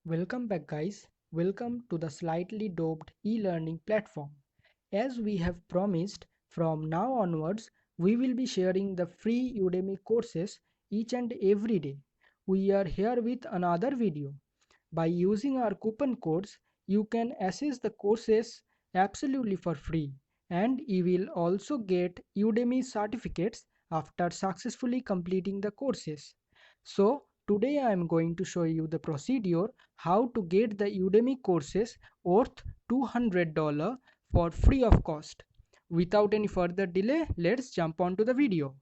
Welcome back guys. Welcome to the Slightly Doped e-learning platform. As we have promised, from now onwards we will be sharing the free Udemy courses each and every day. We are here with another video. By using our coupon codes, you can access the courses absolutely for free, and you will also get Udemy certificates after successfully completing the courses. So today I am going to show you the procedure how to get the Udemy courses worth $200 for free of cost. Without any further delay, let's jump on to the video.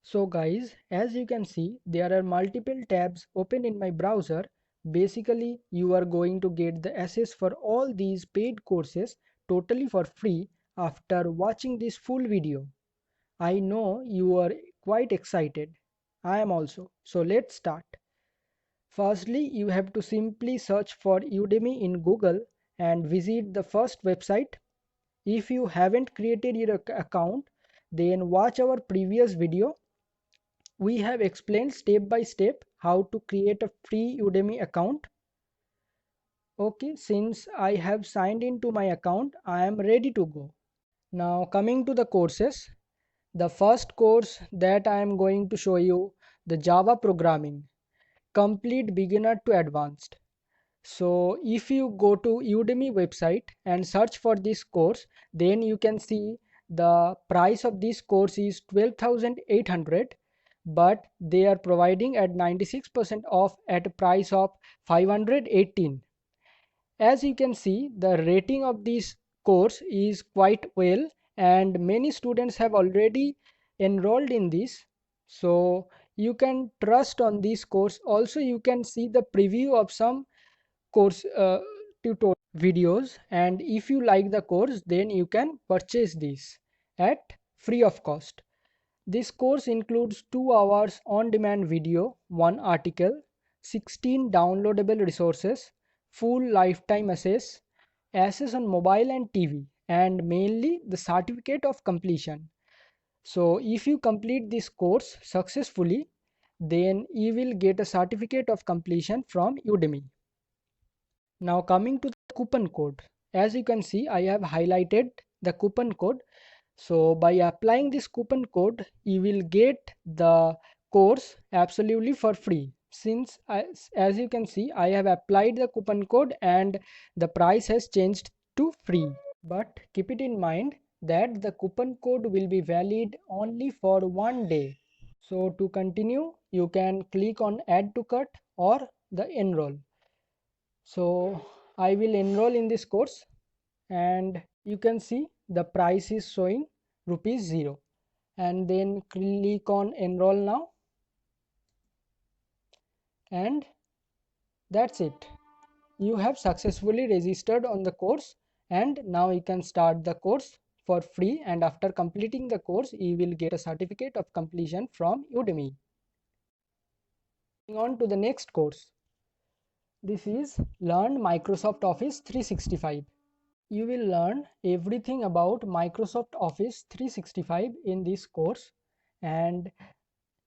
So guys, as you can see, there are multiple tabs open in my browser. Basically, you are going to get the access for all these paid courses totally for free after watching this full video. I know you are quite excited. I am also. So let's start. Firstly, you have to simply search for Udemy in Google and visit the first website. If you haven't created your account, then watch our previous video. We have explained step by step how to create a free Udemy account. Okay, since I have signed into my account, I am ready to go. Now coming to the courses, the first course that I am going to show you, the Java programming, complete beginner to advanced. So if you go to Udemy website and search for this course, then you can see the price of this course is 12,800, but they are providing at 96% off at a price of 518. As you can see, the rating of this course is quite well, and many students have already enrolled in this, so you can trust on this course. Also you can see the preview of some course tutorial videos, and if you like the course, then you can purchase this at free of cost. This course includes 2 hours on demand video, 1 article, 16 downloadable resources, full lifetime access on mobile and TV, and mainly the certificate of completion. So if you complete this course successfully, then you will get a certificate of completion from Udemy. Now coming to the coupon code, as you can see, I have highlighted the coupon code. So by applying this coupon code, you will get the course absolutely for free. Since as you can see, I have applied the coupon code and the price has changed to free. But keep it in mind that the coupon code will be valid only for 1 day. So to continue, you can click on add to cart or the enroll. So I will enroll in this course, and you can see the price is showing rupees 0, and then click on enroll now, and that's it. You have successfully registered on the course, and now you can start the course for free, and after completing the course you will get a certificate of completion from Udemy. Moving on to the next course. This is Learn Microsoft Office 365. You will learn everything about Microsoft Office 365 in this course, and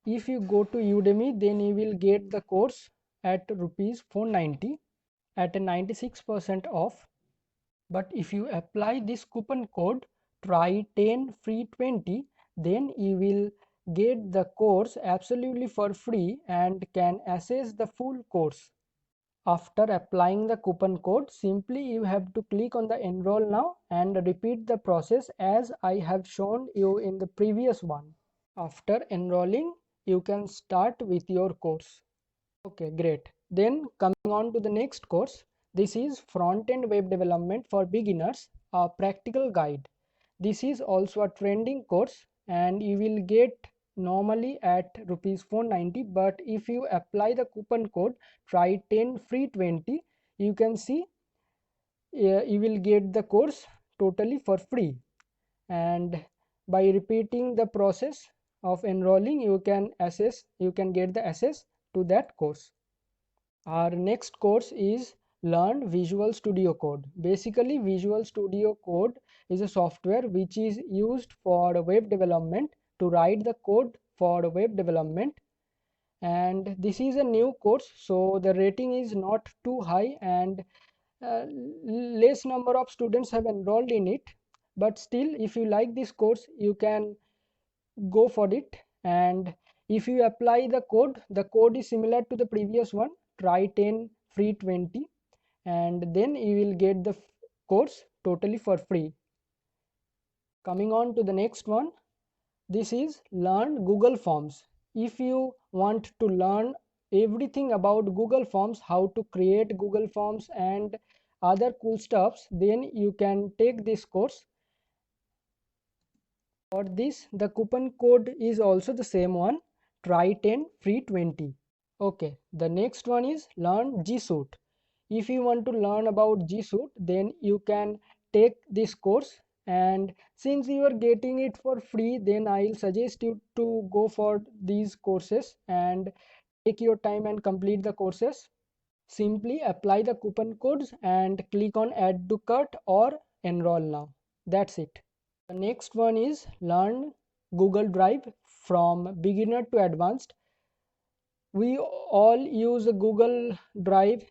if you go to Udemy, then you will get the course at rupees 490 at a 96% off. But if you apply this coupon code try 10 free 20, then you will get the course absolutely for free and can access the full course. After applying the coupon code, simply you have to click on the enroll now and repeat the process as I have shown you in the previous one. After enrolling, you can start with your course. Okay, great. Then coming on to the next course, this is Front-End Web Development for Beginners, a practical guide. This is also a trending course, and you will get normally at rupees 490, but if you apply the coupon code try 10 free 20, you can see you will get the course totally for free, and by repeating the process of enrolling you can get the access to that course. Our next course is Learn Visual Studio Code. Basically, Visual Studio Code is a software which is used for web development, to write the code for web development, and this is a new course, so the rating is not too high, and less number of students have enrolled in it. But still, if you like this course, you can go for it. And if you apply the code is similar to the previous one, try 10 free 20, and then you will get the course totally for free. Coming on to the next one, this is learn Google Forms. If you want to learn everything about Google Forms, how to create Google Forms and other cool stuffs, then you can take this course. For this, the coupon code is also the same one, try 10 free 20. Okay, the next one is learn GSuite. If you want to learn about GSuite, then you can take this course, and since you are getting it for free, then I'll suggest you to go for these courses and take your time and complete the courses. Simply apply the coupon codes and click on add to cart or enroll now. That's it. The next one is learn Google Drive from beginner to advanced. We all use Google Drive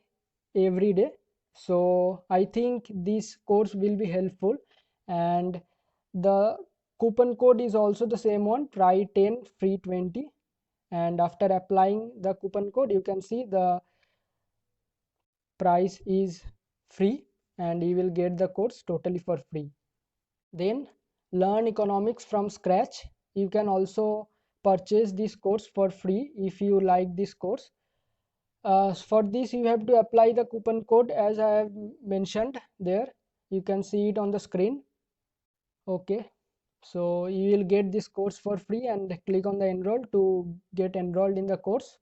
every day, so I think this course will be helpful. And the coupon code is also the same one, try 10 free 20, and after applying the coupon code, you can see the price is free and you will get the course totally for free. Then learn economics from scratch. You can also purchase this course for free if you like this course. For this, you have to apply the coupon code as I have mentioned there. You can see it on the screen. Okay, so you will get this course for free and click on the enroll to get enrolled in the course.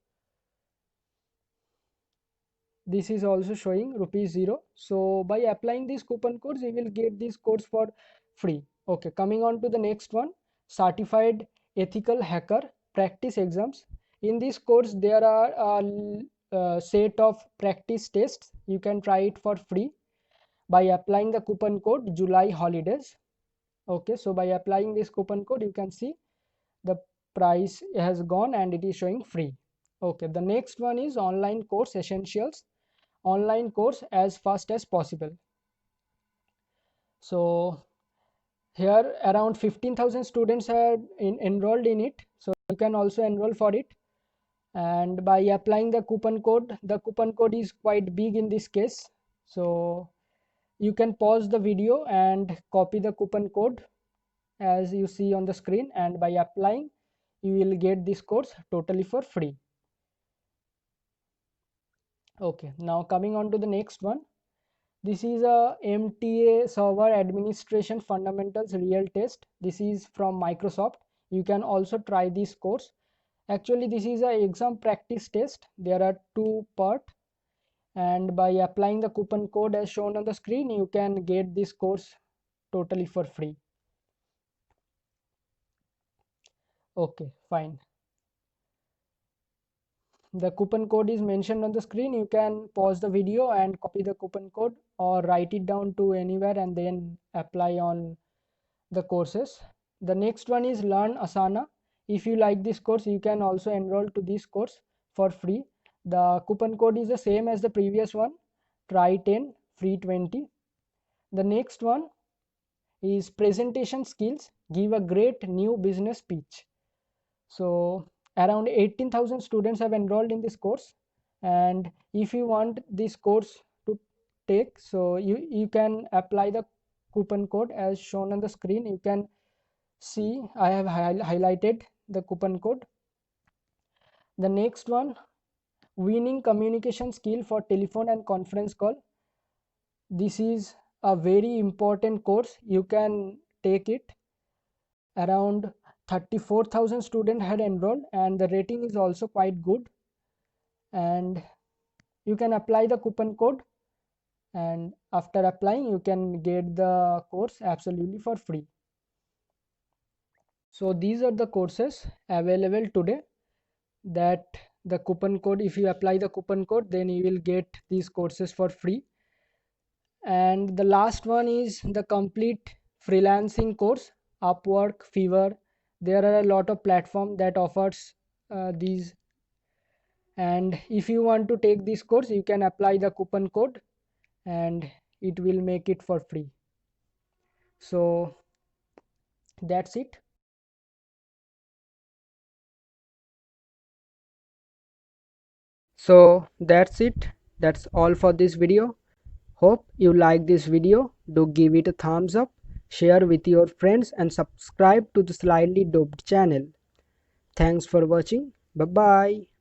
This is also showing rupees 0. So by applying these coupon codes, you will get this course for free. Okay, coming on to the next one, certified ethical hacker practice exams. In this course, there are a set of practice tests. You can try it for free by applying the coupon code July holidays. Okay, so by applying this coupon code, you can see the price has gone and it is showing free. Okay, the next one is online course essentials. Online course as fast as possible. So here around 15,000 students are enrolled in it, so you can also enroll for it. And by applying the coupon code is quite big in this case, so you can pause the video and copy the coupon code as you see on the screen, and by applying you will get this course totally for free. Okay, now coming on to the next one. This is a MTA Server Administration Fundamentals Real Test. This is from Microsoft. You can also try this course. Actually, this is a exam practice test. There are two parts, and by applying the coupon code as shown on the screen, you can get this course totally for free. Okay, fine. The coupon code is mentioned on the screen. You can pause the video and copy the coupon code or write it down to anywhere and then apply on the courses. The next one is learn Asana. If you like this course, you can also enroll to this course for free. The coupon code is the same as the previous one, try 10 free 20. The next one is presentation skills, give a great new business pitch. So around 18,000 students have enrolled in this course, and if you want this course to take, so you can apply the coupon code as shown on the screen. You can see I have highlighted the coupon code. The next one, winning communication skill for telephone and conference call. This is a very important course. You can take it. Around 34,000 students had enrolled and the rating is also quite good, and you can apply the coupon code, and after applying you can get the course absolutely for free. So these are the courses available today that the coupon code, if you apply the coupon code, then you will get these courses for free. And the last one is the complete freelancing course, Upwork, Fiverr. There are a lot of platforms that offers these And if you want to take this course, you can apply the coupon code and it will make it for free. So that's it. So that's it. That's all for this video. Hope you like this video. Do give it a thumbs up, share with your friends and subscribe to the Slightly Doped channel. Thanks for watching. Bye bye.